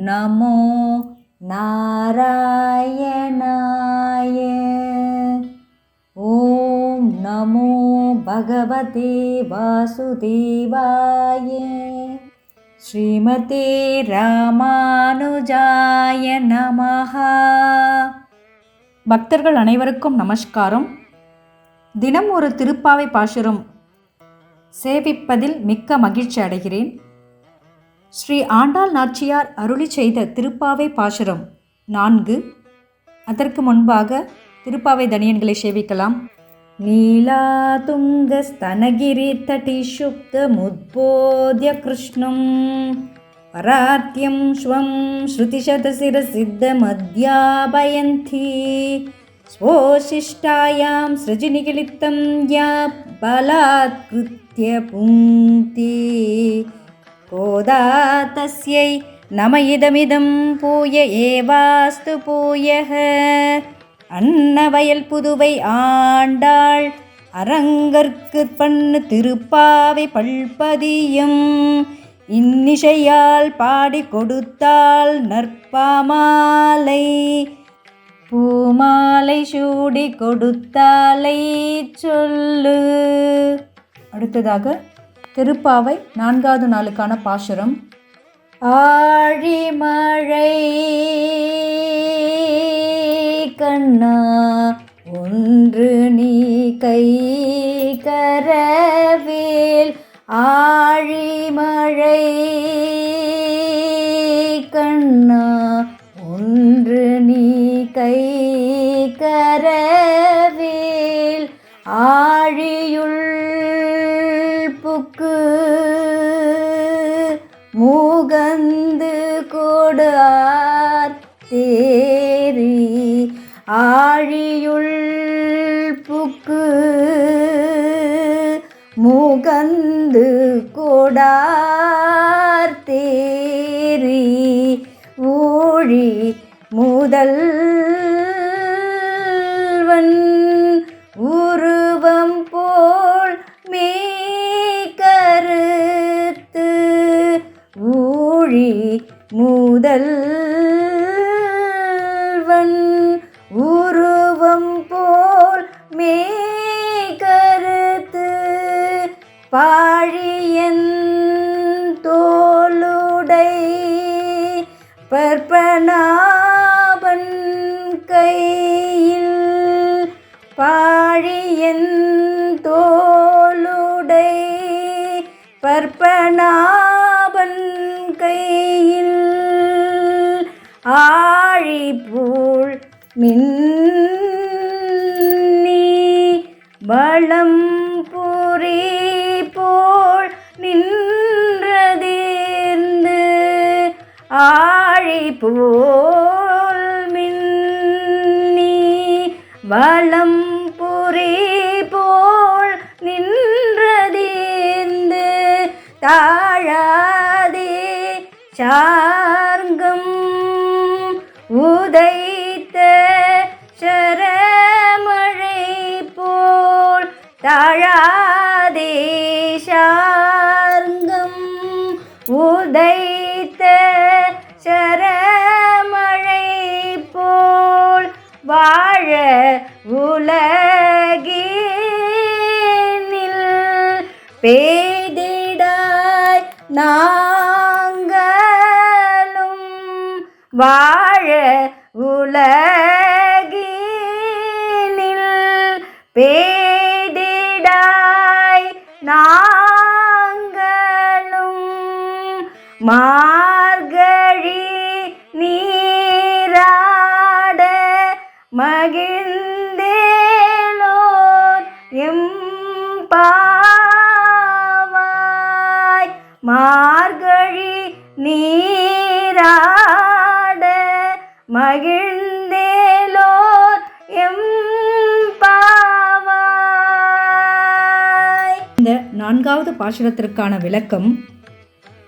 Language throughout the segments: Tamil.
நமோ நாராயணாய. ஓம் நமோ பகவதே வாசுதேவாய. ஸ்ரீமதே ராமானுஜாய நமஹ. பக்தர்கள் அனைவருக்கும் நமஸ்காரம். தினம் ஒரு திருப்பாவை பாசுரம் சேவிப்பதில் மிக்க மகிழ்ச்சி அடைகிறேன். ஸ்ரீ ஆண்டாள் நாச்சியார் அருளி செய்த திருப்பாவை பாசுரம் 4. அதற்கு முன்பாக திருப்பாவை தனியன்களை சேவிக்கலாம். நீலா துங்க ஸ்தனகிரி தடி சுப்த முத்போத்ய கிருஷ்ணம் பராத்யம் ஸ்வம் ஸ்ருதிசதசிர சித்த மத்யாபயந்தி ஸ்வோசிஷ்டாயாம் ஸ்ருஜிநிகிலித்தம் யா பலாத்கிருத்ய புங்க்தி கோதா தஸ்யை நம இதமிதம் பூய ஏவாஸ்து பூயः. அன்னவயல் புதுவை ஆண்டாள் அரங்கற்கு பண்ணு திருப்பாவை பல்பதியம் இன்னிசையால் பாடி கொடுத்தாள் நற்பாமாலை பூமாலை சூடி கொடுத்தாலை சொல்லு. அடுத்ததாக திருப்பாவை 4வது நாளுக்கான பாசுரம். ஆழிமழை கண்ணா ஒன்று நீ கை கரவேல். ஆழிமழை கண்ணா ஒன்று நீ கை கரவேல். ஆழியுள் புக்கு மூகந்து கொடார் தேரி. ஆழியுள் புக்கு மூகந்து கொடார் தேரி. ஊழி முதல்வன் உருவம் போல் மேகருத்து. ஊழி முதல்வன் உருவம் போல் மேகருத்து. பாழியன் தோளுடை பற்பனாபன் கையில். பாழியன் தோளுடை பற்பனாபன் கையில். ஆழிபோல் மின்னி வளம் புரி போல் நின்றதேர்ந்து. ஆழிபோல் மின்னி வளம் புரி போல் நின்றதேர்ந்து. தாழாதே சார்கம் உதைத்த சரமழை போல். தாழாதே சார்கம் உதைத்த சரமழை போல். வாழ உலகினில் பேதிடாய் நாங்களும். வாழ உலகினில் பேதிடாய் நாங்களும். மார்கழி நீராட மகிழ்ந்தேலோர் எம்பாவாய். மார்கழி நீராட மகிழ்ந்தேலோர் எம்பாவாய். இந்த 4வது பாசுரத்திற்கான விளக்கம்.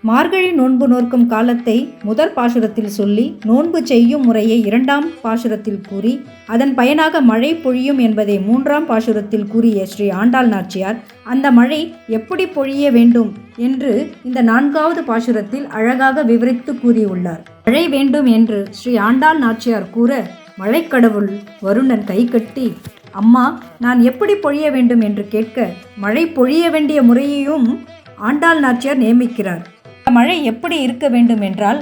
மார்கழி நோன்பு நோற்கும் காலத்தை முதல் பாசுரத்தில் சொல்லி நோன்பு செய்யும் முறையை 2ஆம் பாசுரத்தில் கூறி அதன் பயனாக மழை பொழியும் என்பதை 3ஆம் பாசுரத்தில் கூறிய ஸ்ரீ ஆண்டாள் நாச்சியார் அந்த மழை எப்படி பொழிய வேண்டும் என்று இந்த 4வது பாசுரத்தில் அழகாக விவரித்து கூறியுள்ளார். மழை வேண்டும் என்று ஸ்ரீ ஆண்டாள் நாச்சியார் கூற மழைக்கடவுள் வருணன் கைகட்டி, அம்மா, நான் எப்படி பொழிய வேண்டும் என்று கேட்க மழை பொழிய வேண்டிய முறையையும் ஆண்டாள் நாச்சியார் நியமிக்கிறார். மழை எப்படி இருக்க வேண்டும் என்றால்,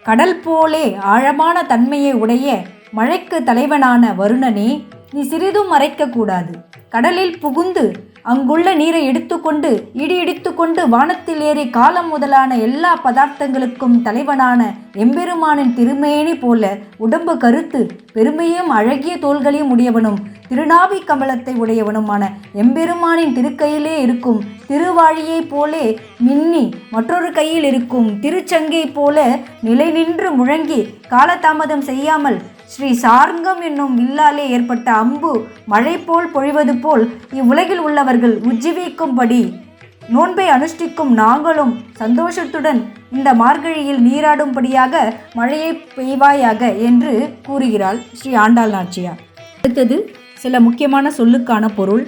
கடல் போலே ஆழமான தன்மையை உடைய மழைக்கு தலைவனான வருணனே, நீ சிறிதும் மறைக்கக்கூடாது. கடலில் புகுந்து அங்குள்ள நீரை எடுத்துக்கொண்டு இடித்துக்கொண்டு வானத்தில் ஏறி காலம் முதலான எல்லா பதார்த்தங்களுக்கும் தலைவனான எம்பெருமானின் திருமேனி போல உடம்பு கருத்து பெருமையும் அழகிய தோள்களையும் உடையவனும் திருநாபி கமலத்தை உடையவனுமான எம்பெருமானின் திருக்கையிலே இருக்கும் திருவாழியை போலே மின்னி மற்றொரு கையில் இருக்கும் திருச்சங்கை போல நிலை நின்று முழங்கி காலதாமதம் செய்யாமல் ஸ்ரீ சார்ங்கம் என்னும் வில்லாலே ஏற்பட்ட அம்பு மழை போல் பொழிவது போல் இவ்வுலகில் உள்ளவர்கள் உஜ்ஜீவிக்கும்படி நோன்பை அனுஷ்டிக்கும் நாங்களும் சந்தோஷத்துடன் இந்த மார்கழியில் நீராடும்படியாக மழையை பெய்வாயாக என்று கூறுகிறாள் ஸ்ரீ ஆண்டாள் நாச்சியார். அடுத்தது சில முக்கியமான சொல்லுக்கான பொருள்.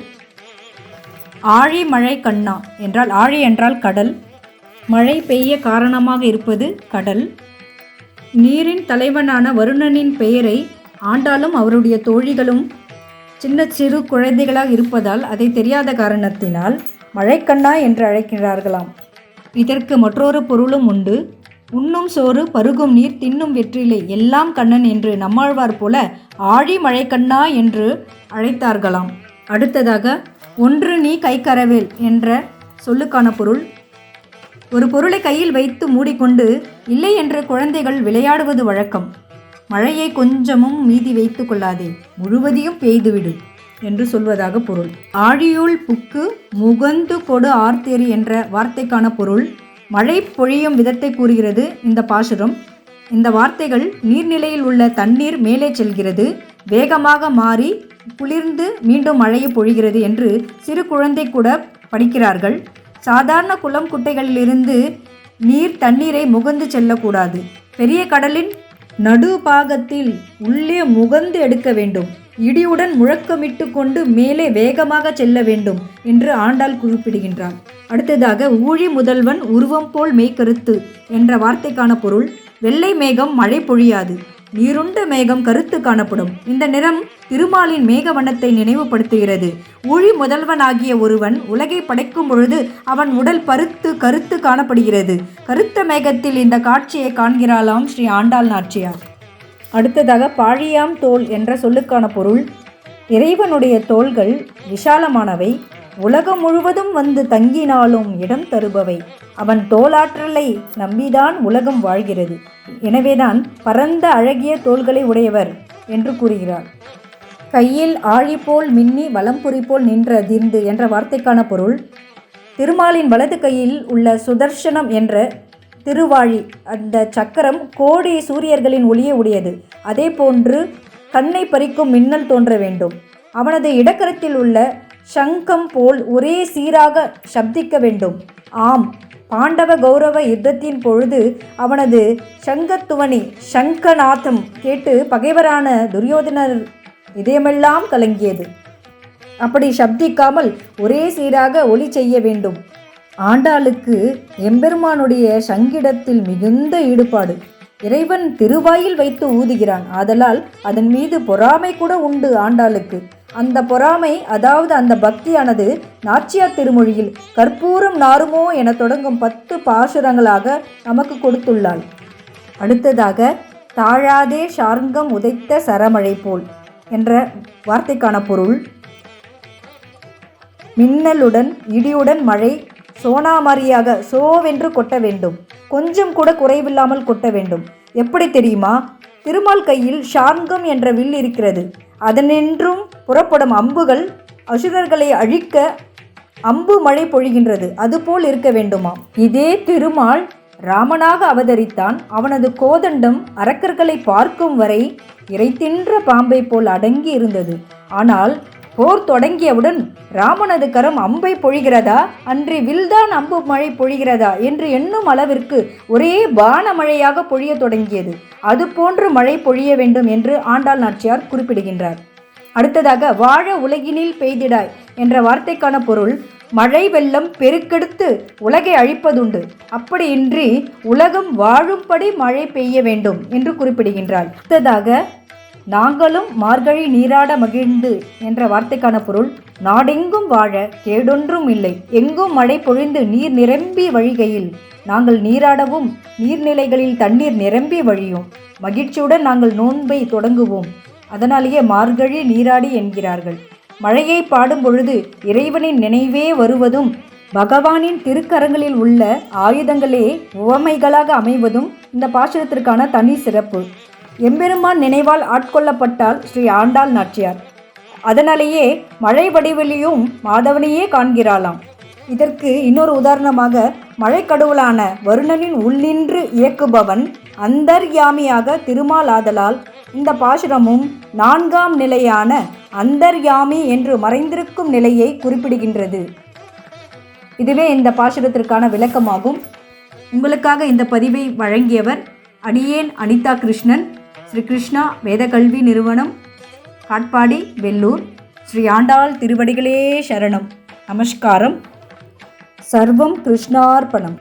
ஆழி மழை கண்ணா என்றால், ஆழி என்றால் கடல், மழை பெய்ய காரணமாக இருப்பது கடல். நீரின் தலைவனான வருணனின் பெயரை ஆண்டாளும் அவருடைய தோழிகளும் சிறு குழந்தைகளாக இருப்பதால் அதை தெரியாத காரணத்தினால் மழைக்கண்ணா என்று அழைக்கிறார்களாம். இதற்கு மற்றொரு பொருளும் உண்டு. உண்ணும் சோறு பருகும் நீர் தின்னும் வெற்றிலை எல்லாம் கண்ணன் என்று நம்மாழ்வார் போல ஆழி மழைக்கண்ணா என்று அழைத்தார்களாம். அடுத்ததாக ஒன்று நீ கைக்கரவேல் என்ற சொல்லுக்கான பொருள். ஒரு பொருளை கையில் வைத்து மூடிக்கொண்டு இல்லை என்று குழந்தைகள் விளையாடுவது வழக்கம். மழையை கொஞ்சமும் மீதி வைத்து கொள்ளாதே, முழுவதையும் பெய்துவிடு என்று சொல்வதாக பொருள். ஆழியுள் புக்கு முகந்து கொடு ஆர்த்தேரி என்ற வார்த்தைக்கான பொருள் மழை பொழியும் விதத்தை கூறுகிறது இந்த பாசுரம். இந்த வார்த்தைகள் நீர்நிலையில் உள்ள தண்ணீர் மேலே செல்கிறது, வேகமாக மாறி குளிர்ந்து மீண்டும் மழையை பொழிகிறது என்று சிறு குழந்தை கூட படிக்கிறார்கள். சாதாரண குளம் குட்டைகளிலிருந்து தண்ணீரை முகந்து செல்லக்கூடாது. பெரிய கடலின் நடுபாகத்தில் உள்ளே முகந்து எடுக்க வேண்டும். இடியுடன் முழக்கமிட்டு கொண்டு மேலே வேகமாக செல்ல வேண்டும் என்று ஆண்டாள் குறிப்பிடுகின்றார். அடுத்ததாக ஊழி முதல்வன் உருவம் போல் மெய்கருத்து என்ற வார்த்தைக்கான பொருள் வெள்ளை மேகம் மழை பொழியாது, நீருண்ட மேகம் கருத்து காணப்படும். இந்த நிறம் திருமாலின் மேக வண்ணத்தை நினைவுபடுத்துகிறது. ஊழி முதல்வனாகிய ஒருவன் உலகை படைக்கும் பொழுது அவன் உடல் பருத்து கருத்து காணப்படுகிறது. கருத்த மேகத்தில் இந்த காட்சியை காண்கிறாளாம் ஸ்ரீ ஆண்டாள் நாச்சியார். அடுத்ததாக பாழியாம் தோல் என்ற சொல்லுக்கான பொருள் இறைவனுடைய தோள்கள் விஷாலமானவை, உலகம் முழுவதும் வந்து தங்கினாலும் இடம் தருபவை. அவன் தோளாற்றலை நம்பிதான் உலகம் வாழ்கிறது. எனவேதான் பரந்த அழகிய தோள்களை உடையவர் என்று கூறுகிறார். கையில் ஆழி போல் மின்னி வலம்புரி போல் நின்ற தீர்ந்து என்ற வார்த்தைக்கான பொருள் திருமாலின் வலது கையில் உள்ள சுதர்சனம் என்ற திருவாழி, அந்த சக்கரம் கோடி சூரியர்களின் ஒளியை உடையது. அதே போன்று கண்ணை பறிக்கும் மின்னல் தோன்ற வேண்டும். அவனது இடக்கரத்தில் உள்ள சங்கம் போல் ஒரே சீராக சப்திக்க வேண்டும். ஆம், பாண்டவ கௌரவ யுத்தத்தின் பொழுது அவனது சங்கத்துவனி சங்கநாதம் கேட்டு பகைவரான துரியோதனர் இதயமெல்லாம் கலங்கியது. அப்படி சப்திக்காமல் ஒரே சீராக ஒலி செய்ய வேண்டும். ஆண்டாளுக்கு எம்பெருமானுடைய சங்கிடத்தில் மிகுந்த ஈடுபாடு. இறைவன் திருவாயில் வைத்து ஊதுகிறான். ஆதலால் அதன் மீது பொறாமை கூட உண்டு ஆண்டாளுக்கு. அந்த பொறாமை, அதாவது அந்த பக்தியானது நாச்சியார் திருமொழியில் கற்பூரம் நாருமோ என தொடங்கும் 10 பாசுரங்களாக நமக்கு கொடுத்துள்ளாள். அடுத்ததாக தாழாதே சார்ங்கம் உதைத்த சரமழை போல் என்ற வார்த்தைக்கான பொருள் மின்னலுடன் இடியுடன் மழை சோனாமாரியாக சோவென்று கொட்ட வேண்டும். கொஞ்சம் கூட குறைவில்லாமல் கொட்ட வேண்டும். எப்படி தெரியுமா? திருமால் கையில் ஷார்ங்கம் என்ற வில் இருக்கிறது. அதனின்றும் புறப்படும் அம்புகள் அசுரர்களை அழிக்க அம்பு மழை பொழிகின்றது. அதுபோல் இருக்க வேண்டுமா? இதே திருமால் ராமனாக அவதரித்தான். அவனது கோதண்டம் அரக்கர்களை பார்க்கும் வரை இறை தின்ற பாம்பை போல் அடங்கி இருந்தது. ஆனால் போர் தொடங்கியவுடன் ராமனது கரம் அம்பை பொழிகிறதா, அன்றி வில்தான் அம்பு மழை பொழிகிறதா என்று எண்ணும் அளவிற்கு ஒரே பானமழையாக பொழிய தொடங்கியது. அதுபோன்று மழை பொழிய வேண்டும் என்று ஆண்டாள் நாச்சியார் குறிப்பிடுகின்றார். அடுத்ததாக வாழ உலகினில் பெய்திடாய் என்ற வார்த்தைக்கான பொருள் மழை வெள்ளம் பெருக்கெடுத்து உலகை அழிப்பதுண்டு. அப்படியின்றி உலகம் வாழும்படி மழை பெய்ய வேண்டும் என்று குறிப்பிடுகின்றாள். அடுத்ததாக நாங்களும் மார்கழி நீராட மகிழ்ந்து என்ற வார்த்தைக்கான பொருள் நாடெங்கும் வாழ கேடொன்றும் இல்லை. எங்கும் மழை பொழிந்து நீர் நிரம்பி வழிகையில் நாங்கள் நீராடவும் நீர்நிலைகளில் தண்ணீர் நிரம்பி வழியும். மகிழ்ச்சியுடன் நாங்கள் நோன்பை தொடங்குவோம். அதனாலேயே மார்கழி நீராடி என்கிறார்கள். மழையை பாடும் பொழுது இறைவனின் நினைவே வருவதும் பகவானின் திருக்கரங்களில் உள்ள ஆயுதங்களே உவமைகளாக அமைவதும் இந்த பாசுரத்திற்கான தனி சிறப்பு. எம்பெருமான் நினைவால் ஆட்கொள்ளப்பட்டால் ஸ்ரீ ஆண்டாள் நாச்சியார். அதனாலேயே மழை வடிவிலையும் மாதவனையே காண்கிறாளாம். இதற்கு இன்னொரு உதாரணமாக மழைக்கடவுளான வருணனின் உள்ளின்று இயக்குபவன் அந்தர்யாமியாக திருமால் ஆதலால் இந்த பாசுரமும் 4ஆம் நிலையான அந்தர்யாமி என்று மறைந்திருக்கும் நிலையை குறிப்பிடுகின்றது. இதுவே இந்த பாசுரத்திற்கான விளக்கமாகும். உங்களுக்காக இந்த பதிவை வழங்கியவர் அடியேன் அனிதா கிருஷ்ணன், ஸ்ரீ கிருஷ்ணா வேதக்கல்வி நிறுவனம், காட்பாடி, வெள்ளூர். ஸ்ரீ ஆண்டாள் திருவடிகளே சரணம். நமஸ்காரம். சர்வம் கிருஷ்ணார்ப்பணம்.